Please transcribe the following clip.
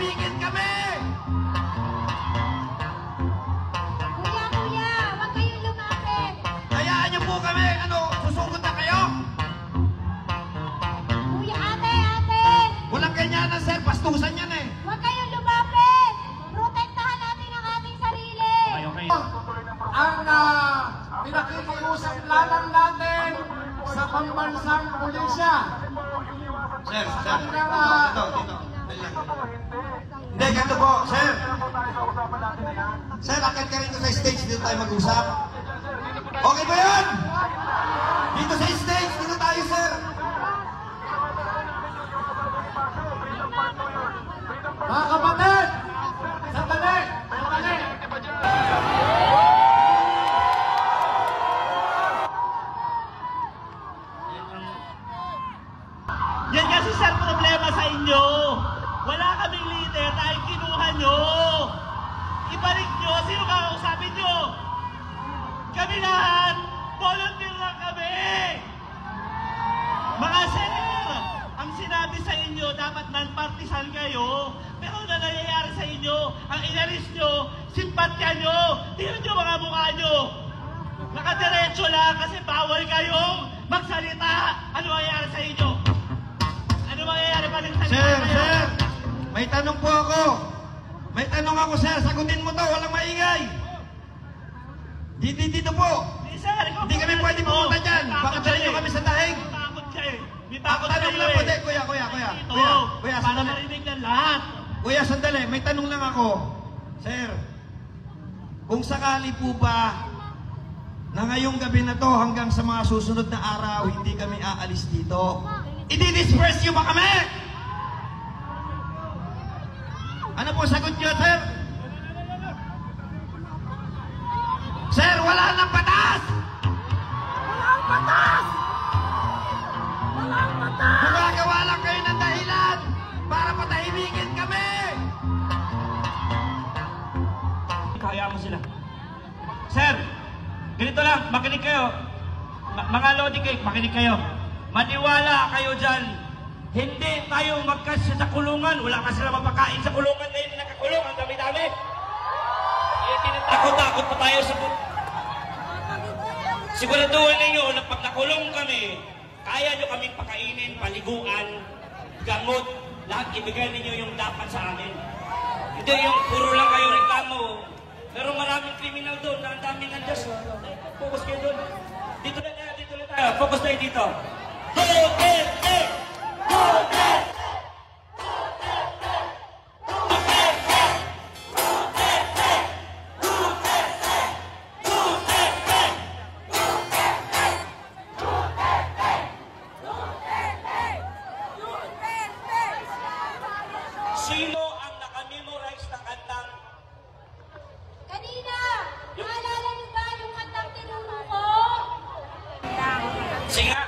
patahimigin kami! Kuya, wag kayong lumapit. Hayaan niyo po kami! Ano, susugod na kayo? Kuya, ate! Walang ganyan sir, pastusan yan eh! Wag kayong lumapit. Protektahan natin ang ating sarili. Okay. Ang pinakikiusap lamang natin sa pambansang pulisya. Sir, dito. Hindi, ganito po, sir. Sir, akit ka rito sa stage, dito tayo mag-usap. Okay ba yun? Dito sa stage, dito tayo, sir. Mga kapatid! Sandali! Yan kasi sir problema sa inyo. Wala kaming leader dahil kinuha nyo. Ibalik nyo. Sino kakausapin nyo? Kami lahat. Volunteer lang kami. Mga sir, ang sinabi sa inyo, dapat non-partisan kayo. Pero na nangyayari sa inyo, ang inalis nyo, simpatya nyo. Tingnan nyo mga mukha nyo. Nakadiretso lang kasi bawal kayong magsalita. Ano mangyayari sa inyo? Ano mangyayari pa rin sa inyo? Sir, may tanong po ako. May tanong ako, sir. Sagutin mo to, walang maingay. Dito po. Hindi kami pwede pumunta dyan. Baka dali nyo kami sa dahig. Takot siya eh. May Ako takot tanong kayo lang eh. po, kuya, Para sandali. marinig ng lahat. Kuya, sandali. May tanong lang ako. Sir, kung sakali po ba na ngayong gabi na to hanggang sa mga susunod na araw, hindi kami aalis dito, i-disperse nyo ba kami? Ano po sagot nyo, sir? Sir, wala nang batas! Gumagawa lang kayo ng dahilan para patahimigin kami! Kaya mo sila. Sir, ganito lang, makinig kayo. Mga Lodi Cake, makinig kayo. Maniwala kayo dyan. Hindi tayo magkasya sa kulungan. Wala ka sila mapakain sa kulungan ngayon na nakakulong. Ang dami-dami. Eh, tinatakot-takot pa tayo sa... Siguraduhan ninyo na pag nakulong kami, kaya nyo kaming pakainin, paliguan, gamot, lahat ibigay ninyo yung dapat sa amin. Hindi yung puro lang kayo reklamo. Pero maraming kriminal doon na ang daming andas. Focus kayo doon. Dito na tayo. Focus tayo dito. Duterte! Duterte! Sino ang nakamemorize na kantang? Kanina, naalala niyo ba yung kantang tinuro ko? Sige.